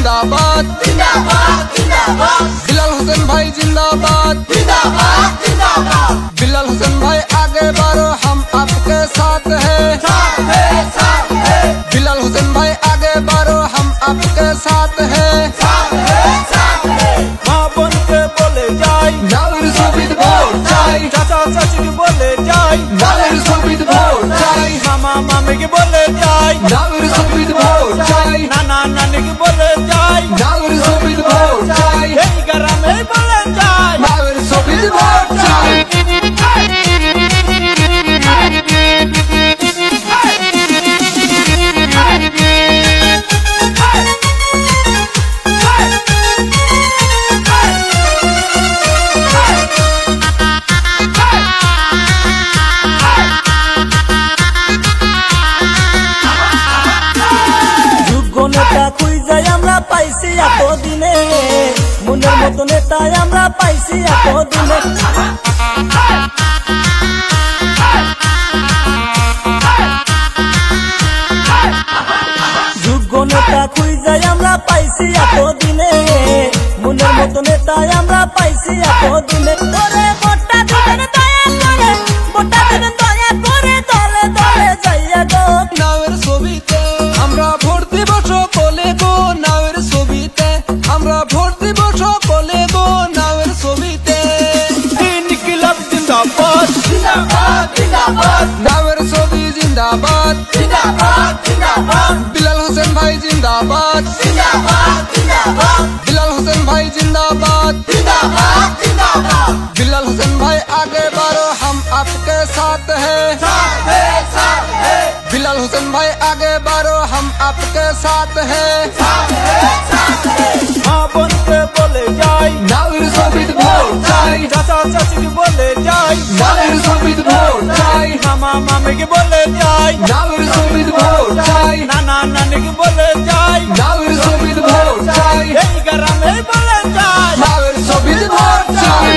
जिंदाबाद जिंदाबाद जिंदाबाद। बिलाल हुसैन भाई जिंदाबाद जिंदाबाद जिंदाबाद। बिलाल हुसैन भाई आगे बढ़ो हम आपके साथ हैं साथ है साथ है। बिलाल हुसैन भाई आगे बढ़ो हम आपके साथ हैं साथ है साथ है। माँ बन के बोले जाए नावेर सुबिद भोट चाই, चाचा चाची के बोले जाए नावेर सुबिद भोट चाই, मामा मामी के बोले जाए नावेर सुबिद भोट चाই, नाना नानी के बोले जाए नावेर सुबिद भोट चाই, यही ग्राम में बोले जाए नावेर सुबिद भोट चाই। নেতা খুঁজে আমরা পাইছি এতদিনে, মনের মতো নেতা আমরা পাইছি এতদিনে। যোগ্য নেতা খুঁজে আমরা পাইছি এতদিনে, মনের মতো নেতা আমরা পাইছি এতদিনে। ওরে ভোটটা দিবেন দয়া করে, ভোটটা দিবেন দয়া করে, দলে দলে যাইয়া গো নাওয়ের ছবিতে আমরা ভোট দিব সকলে গো, নাওয়ের ছবিতে আমরা ভোট দিব সকলে গো, নাওয়ের ছবিতে। ইনকিলাব জিন্দাবাদ জিন্দাবাদ জিন্দাবাদ। নাওয়ের ছবি জিন্দাবাদ জিন্দাবাদ জিন্দাবাদ बिलाल हुसैन भाई जिंदाबाद जिंदाबाद जिंदाबाद बिलाल हुसैन भाई जिंदाबाद जिंदाबाद जिंदाबाद। बिलाल हुसैन भाई आगे बढ़ो हम आपके साथ हैं साथ है साथ है बिलाल हुसैन भाई आगे बढ़ो हम आपके साथ हैं साथ है साथ है। माँ बन के बोले जाए नावेर सुबिद भोट चाই, चाचा चाची के बोले जाए नावेर सुबिद भोट चाই, मामा मामी के बोले जाए नावेर सुबिद भोट चाই, नाना नानी के बोले जाए नावेर सुबिद भोट चाই, यही ग्राम में बोले जाए नावेर सुबिद भोट चाই।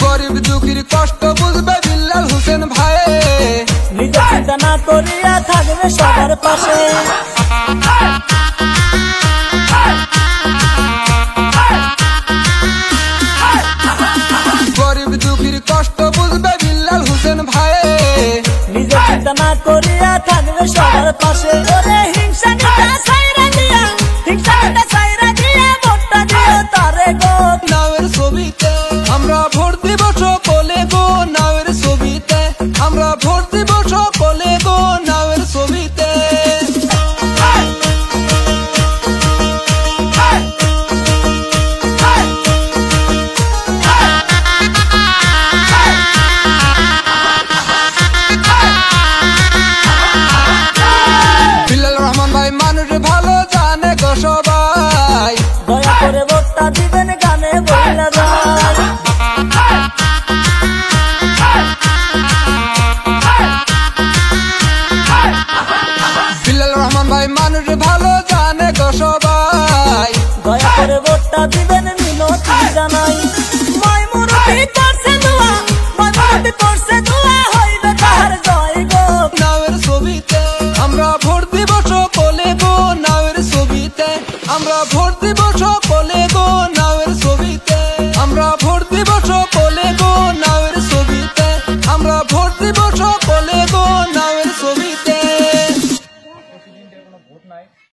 গরিব দুঃখীর কষ্ট বুঝবে বিল্লাল হোসেন ভাই, নিজে চিন্তা না করিয়া থাকবে সবার পাশে। গরিব দুঃখীর কষ্ট বুঝবে বিল্লাল হোসেন ভাই, নিজে চিন্তা না করিয়া থাকবে সবার পাশে। ওরে হিংসা নিতা সাইরা দিয়া, হিংসা নিতা সাইরা দিয়া, ভোটটা দিও তারে গো নাওয়ের ছবিতে আমরা ভোট দিব সকলে গো, নাওয়ের ছবিতে আমরা ভোট দিব সকলে গো, নাওয়ের ছবিতে। বিল্লাল রহমান ভাই মানুষ ভালো জানে গো সবাই, দয়া করে ভোটটা দিবেন গানে বইলা যায়। বিল্লাল রহমান ভাই মানুষ ভালো জানে গো সবাই, দয়া করে ভোটটা দিবেন মিনতি জানাই। মাই মুরব্বি করছে দোয়া, মাই মুরব্বি করছে দোয়া, হইবে তাহার জয় গো নাওয়ের ছবিতে আমরা ভোট দিব সকলে গো, নাওয়ের ছবিতে আমরা ভোট দিব সকলে গো, নাওয়ের ছবিতে আমরা ভোট দিব সকলে।